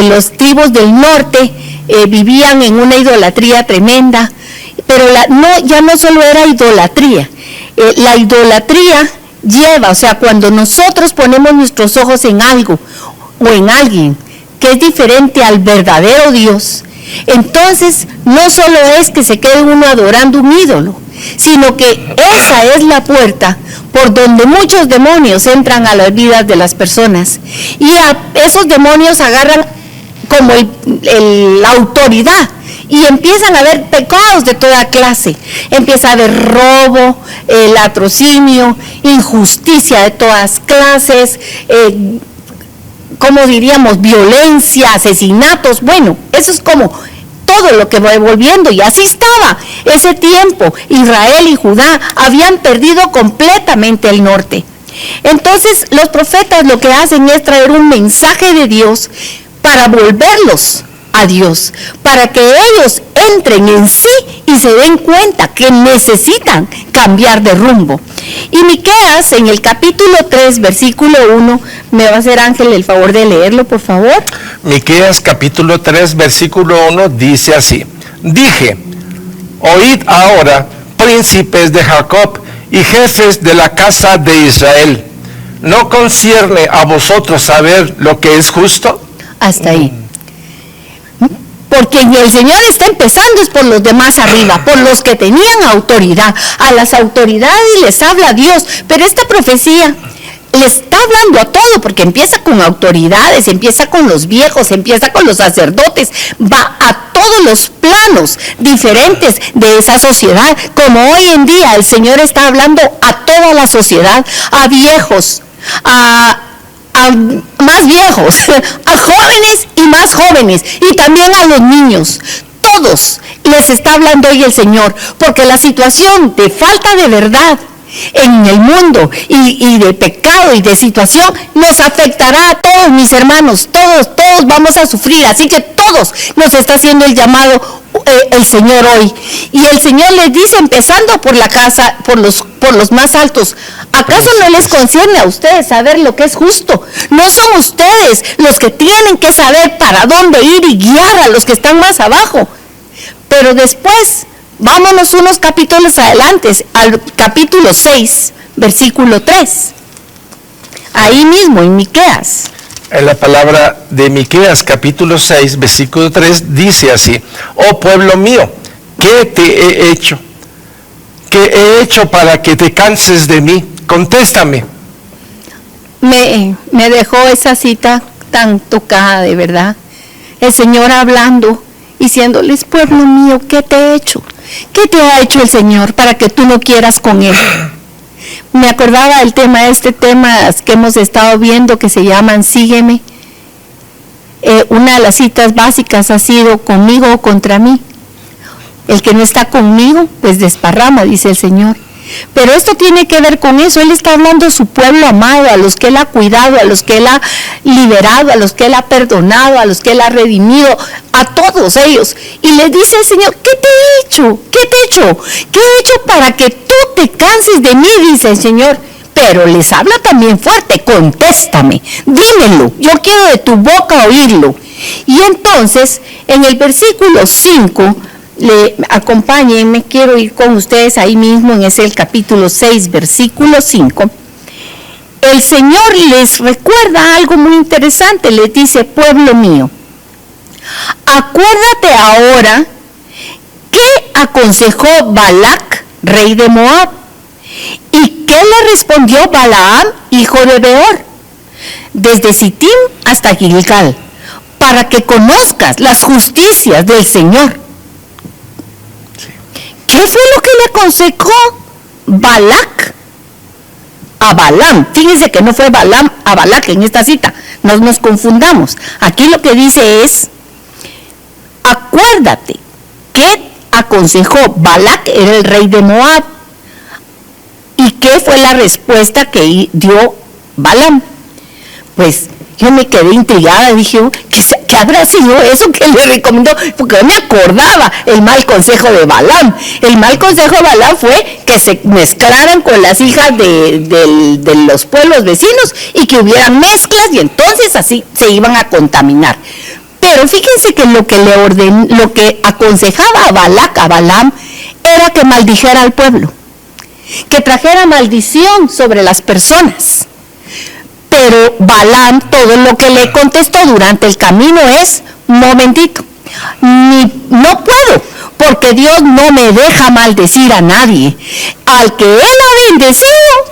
los tribus del norte, vivían en una idolatría tremenda, pero ya no solo era idolatría, la idolatría lleva, o sea, cuando nosotros ponemos nuestros ojos en algo o en alguien que es diferente al verdadero Dios, Entonces, no solo es que se quede uno adorando un ídolo, sino que esa es la puerta por donde muchos demonios entran a las vidas de las personas. Y a esos demonios agarran como la autoridad y empiezan a haber pecados de toda clase. Empieza a haber robo, latrocinio, injusticia de todas clases, como diríamos, violencia, asesinatos. Bueno, eso es como todo lo que va volviendo, y así estaba ese tiempo. Israel y Judá habían perdido completamente el norte. Entonces los profetas lo que hacen es traer un mensaje de Dios para volverlos a Dios, para que ellos entren en sí y se den cuenta que necesitan cambiar de rumbo. Y Miqueas, en el capítulo 3, versículo 1, ¿me va a hacer Ángel el favor de leerlo, por favor? Miqueas capítulo 3, versículo 1 dice así: dije, oíd ahora, príncipes de Jacob y jefes de la casa de Israel, ¿no concierne a vosotros saber lo que es justo? Hasta ahí. Porque el Señor está empezando es por los demás arriba, por los que tenían autoridad. A las autoridades les habla Dios, pero esta profecía le está hablando a todo, porque empieza con autoridades, empieza con los viejos, empieza con los sacerdotes, va a todos los planos diferentes de esa sociedad. Como hoy en día el Señor está hablando a toda la sociedad, a viejos, a más viejos, a jóvenes y más jóvenes, y también a los niños. Todos les está hablando hoy el Señor, porque la situación de falta de verdad en el mundo y de pecado y de situación nos afectará a todos, mis hermanos. Todos vamos a sufrir, así que todos nos está haciendo el llamado el Señor hoy. Y el Señor les dice, empezando por la casa, por los más altos: ¿acaso no les concierne a ustedes saber lo que es justo? ¿No son ustedes los que tienen que saber para dónde ir y guiar a los que están más abajo? Pero después, vámonos unos capítulos adelante, al capítulo 6, versículo 3. Ahí mismo, en Miqueas. En la palabra de Miqueas capítulo 6, versículo 3, dice así: oh pueblo mío, ¿qué te he hecho? ¿Qué he hecho para que te canses de mí? Contéstame. Me dejó esa cita tan tocada, de verdad. El Señor hablando, diciéndoles: pueblo mío, ¿qué te he hecho? ¿Qué te ha hecho el Señor para que tú no quieras con Él? Me acordaba del tema que hemos estado viendo, que se llaman Sígueme. Una de las citas básicas ha sido: conmigo o contra mí. El que no está conmigo, pues desparrama, dice el Señor. Pero esto tiene que ver con eso. Él está hablando a su pueblo amado, a los que Él ha cuidado, a los que Él ha liberado, a los que Él ha perdonado, a los que Él ha redimido, a todos ellos. Y les dice el Señor: ¿qué te he hecho? ¿Qué te he hecho? ¿Qué he hecho para que tú te canses de mí? Dice el Señor. Pero les habla también fuerte: contéstame, dímelo, yo quiero de tu boca oírlo. Y entonces, en el versículo 5, acompáñenme, quiero ir con ustedes ahí mismo, el capítulo 6, versículo 5. El Señor les recuerda algo muy interesante, les dice: pueblo mío, acuérdate ahora qué aconsejó Balac, rey de Moab, y qué le respondió Balaam, hijo de Beor, desde Sittim hasta Gilgal, para que conozcas las justicias del Señor. ¿Qué fue lo que le aconsejó Balac a Balaam? Fíjense que no fue Balaam a Balac en esta cita, no nos confundamos. Aquí lo que dice es: acuérdate qué aconsejó Balac, era el rey de Moab, y qué fue la respuesta que dio Balaam. Pues yo me quedé intrigada, dije: ¿qué habrá sido eso que le recomendó? Porque yo me acordaba el mal consejo de Balaam. El mal consejo de Balaam fue que se mezclaran con las hijas de los pueblos vecinos y que hubieran mezclas, y entonces así se iban a contaminar. Pero fíjense que lo que aconsejaba a Balac, a Balaam, era que maldijera al pueblo, que trajera maldición sobre las personas. Pero Balaam, todo lo que le contestó durante el camino es: un momentito, no puedo, porque Dios no me deja maldecir a nadie. Al que Él ha bendecido,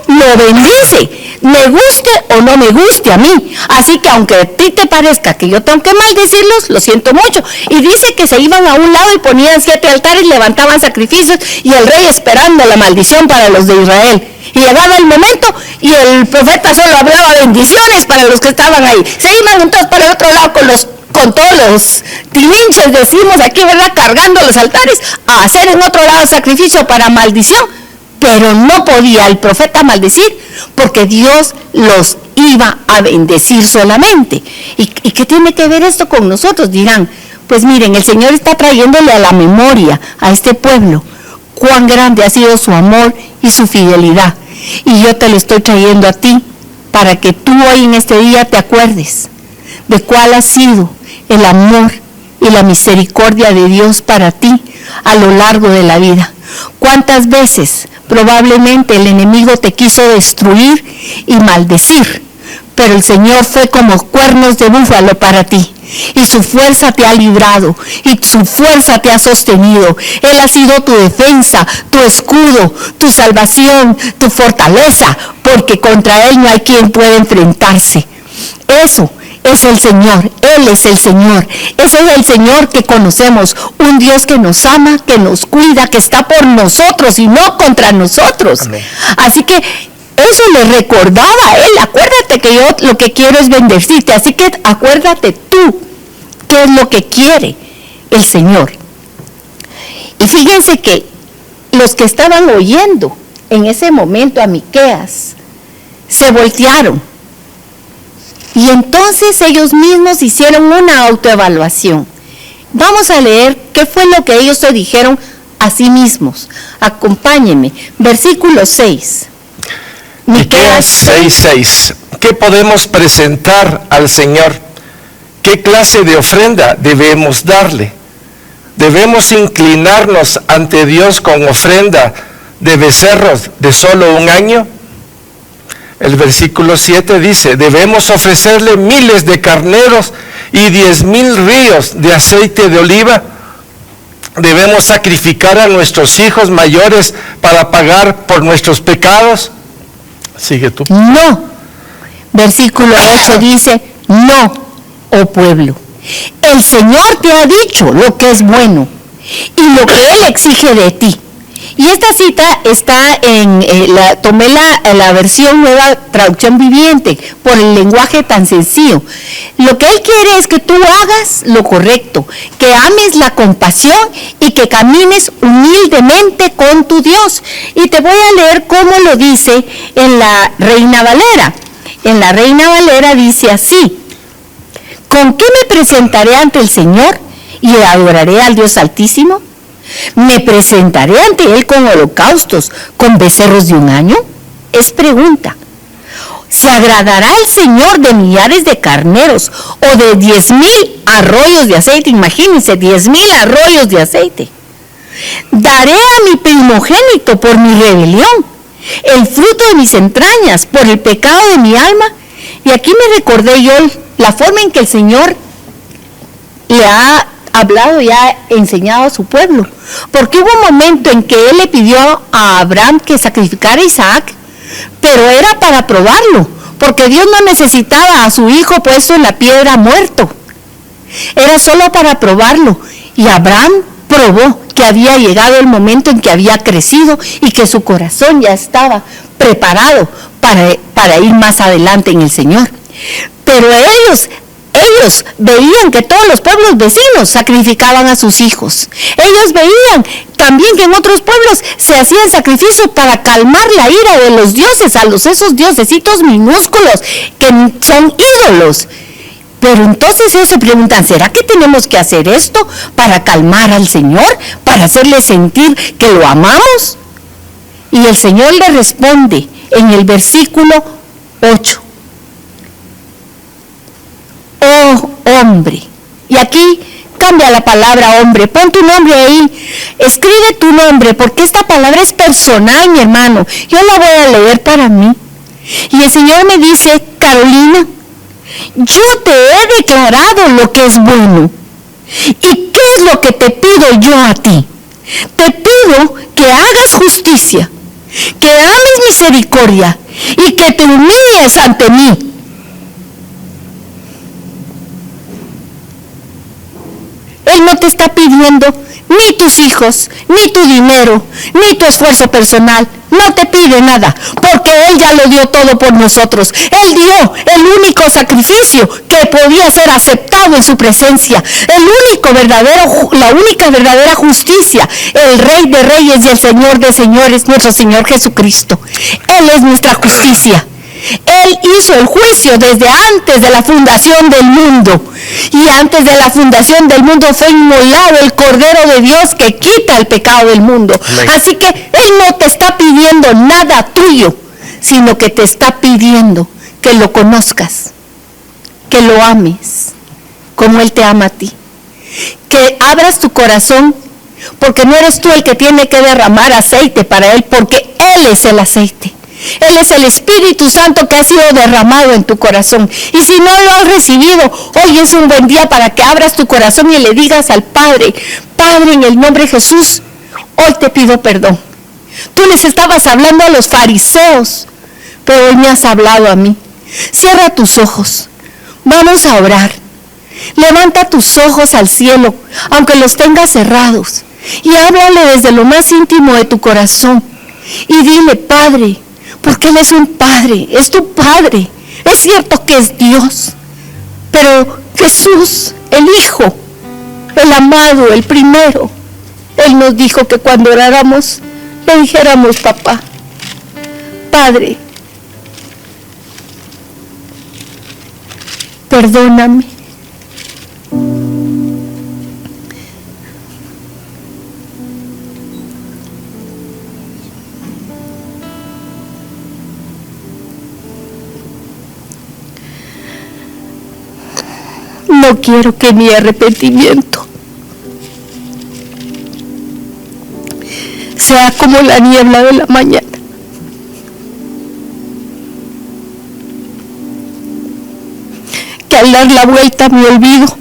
lo bendice, me guste o no me guste a mí. Así que aunque a ti te parezca que yo tengo que maldecirlos, lo siento mucho. Y dice que se iban a un lado y ponían 7 altares, levantaban sacrificios, y el rey esperando la maldición para los de Israel. Y llegaba el momento y el profeta solo hablaba bendiciones para los que estaban ahí. Se iban entonces para el otro lado con todos los tilinches, decimos aquí, ¿verdad?, cargando los altares, a hacer en otro lado sacrificio para maldición. Pero no podía el profeta maldecir, porque Dios los iba a bendecir solamente. ¿Y qué tiene que ver esto con nosotros? Dirán, pues miren, el Señor está trayéndole a la memoria a este pueblo cuán grande ha sido su amor y su fidelidad. Y yo te lo estoy trayendo a ti, para que tú hoy en este día te acuerdes de cuál ha sido el amor y la misericordia de Dios para ti a lo largo de la vida. ¿Cuántas veces probablemente el enemigo te quiso destruir y maldecir? Pero el Señor fue como cuernos de búfalo para ti, y su fuerza te ha librado, y su fuerza te ha sostenido. Él ha sido tu defensa, tu escudo, tu salvación, tu fortaleza, porque contra Él no hay quien pueda enfrentarse. Eso es el Señor, Él es el Señor. Ese es el Señor que conocemos, un Dios que nos ama, que nos cuida, que está por nosotros y no contra nosotros. Amén. Así que eso le recordaba a él. Acuérdate que yo lo que quiero es bendecirte, así que acuérdate tú qué es lo que quiere el Señor. Y fíjense que los que estaban oyendo en ese momento a Miqueas se voltearon, y entonces ellos mismos hicieron una autoevaluación. Vamos a leer qué fue lo que ellos se dijeron a sí mismos. Acompáñenme, versículo 6. Miqueas 6:6. ¿Qué podemos presentar al Señor? ¿Qué clase de ofrenda debemos darle? ¿Debemos inclinarnos ante Dios con ofrenda de becerros de solo 1 año? El versículo 7 dice, debemos ofrecerle miles de carneros y 10,000 ríos de aceite de oliva. ¿Debemos sacrificar a nuestros hijos mayores para pagar por nuestros pecados? Sigue tú. No. Versículo 8 dice, no, oh pueblo. El Señor te ha dicho lo que es bueno y lo que Él exige de ti. Y esta cita está tomé la versión Nueva Traducción Viviente, por el lenguaje tan sencillo. Lo que Él quiere es que tú hagas lo correcto, que ames la compasión y que camines humildemente con tu Dios. Y te voy a leer cómo lo dice en la Reina Valera. En la Reina Valera dice así: ¿con qué me presentaré ante el Señor y adoraré al Dios Altísimo? ¿Me presentaré ante Él con holocaustos, con becerros de 1 año? Es pregunta. ¿Se agradará el Señor de millares de carneros o de 10,000 arroyos de aceite? Imagínense, 10,000 arroyos de aceite. Daré a mi primogénito por mi rebelión, el fruto de mis entrañas por el pecado de mi alma. Y aquí me recordé yo la forma en que el Señor le ha hablado y ha enseñado a su pueblo, porque hubo un momento en que Él le pidió a Abraham que sacrificara a Isaac, pero era para probarlo, porque Dios no necesitaba a su hijo puesto en la piedra muerto, era solo para probarlo. Y Abraham probó que había llegado el momento en que había crecido y que su corazón ya estaba preparado para ir más adelante en el Señor. Pero ellos veían que todos los pueblos vecinos sacrificaban a sus hijos. Ellos veían también que en otros pueblos se hacían sacrificios para calmar la ira de los dioses, esos diosesitos minúsculos que son ídolos. Pero entonces ellos se preguntan, ¿será que tenemos que hacer esto para calmar al Señor? ¿Para hacerle sentir que lo amamos? Y el Señor le responde en el versículo 8. Oh hombre, y aquí cambia la palabra hombre, pon tu nombre ahí, escribe tu nombre, porque esta palabra es personal, mi hermano. Yo la voy a leer para mí. Y el Señor me dice, Carolina, yo te he declarado lo que es bueno. ¿Y qué es lo que te pido yo a ti. Te pido que hagas justicia, que ames misericordia y que te humilles ante mí. Él no te está pidiendo ni tus hijos, ni tu dinero, ni tu esfuerzo personal. No te pide nada, porque Él ya lo dio todo por nosotros. Él dio el único sacrificio que podía ser aceptado en su presencia. La única verdadera justicia. El Rey de Reyes y el Señor de Señores, nuestro Señor Jesucristo. Él es nuestra justicia. Él hizo el juicio desde antes de la fundación del mundo. Y antes de la fundación del mundo fue inmolado el Cordero de Dios que quita el pecado del mundo. Amén. Así que Él no te está pidiendo nada tuyo, sino que te está pidiendo que lo conozcas, que lo ames, como Él te ama a ti. Que abras tu corazón, porque no eres tú el que tiene que derramar aceite para Él, porque Él es el aceite. Él es el Espíritu Santo que ha sido derramado en tu corazón. Y si no lo has recibido, hoy es un buen día para que abras tu corazón y le digas al Padre: Padre, en el nombre de Jesús, hoy te pido perdón. Tú les estabas hablando a los fariseos, pero hoy me has hablado a mí. Cierra tus ojos. Vamos a orar. Levanta tus ojos al cielo, aunque los tengas cerrados, y háblale desde lo más íntimo de tu corazón. Y dile: Padre, porque Él es un Padre, es tu Padre. Es cierto que es Dios, pero Jesús, el Hijo, el amado, el primero, Él nos dijo que cuando oráramos, le dijéramos: Papá, Padre, perdóname. No quiero que mi arrepentimiento sea como la niebla de la mañana. Que al dar la vuelta me olvido.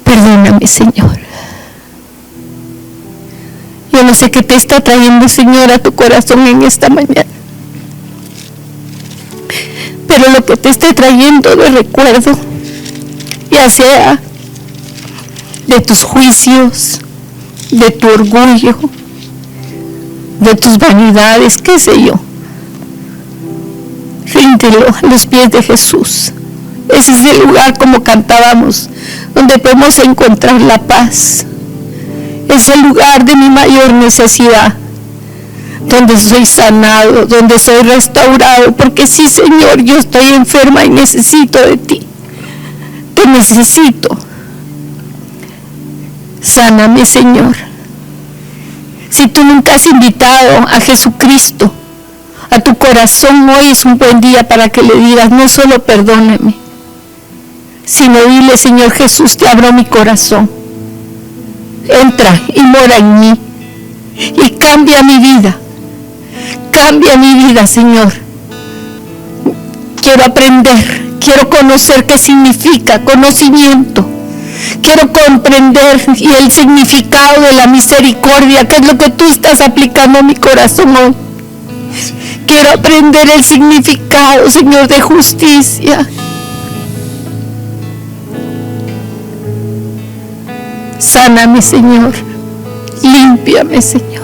Perdóname, Señor. Yo no sé qué te está trayendo, Señor, a tu corazón en esta mañana. Pero lo que te esté trayendo de recuerdo, ya sea de tus juicios, de tu orgullo, de tus vanidades, qué sé yo, ríndelo a los pies de Jesús. Ese es el lugar, como cantábamos, donde podemos encontrar la paz. Es el lugar de mi mayor necesidad, donde soy sanado, donde soy restaurado, porque sí, Señor, yo estoy enferma y necesito de ti. Te necesito. Sáname, Señor. Si tú nunca has invitado a Jesucristo a tu corazón, hoy es un buen día para que le digas: no solo perdóname, sino dile: Señor Jesús, te abro mi corazón. Entra y mora en mí y cambia mi vida. Cambia mi vida, Señor. Quiero aprender, quiero conocer qué significa conocimiento. Quiero comprender y el significado de la misericordia, que es lo que tú estás aplicando a mi corazón hoy. Quiero aprender el significado, Señor, de justicia. Sáname, Señor. Límpiame, Señor.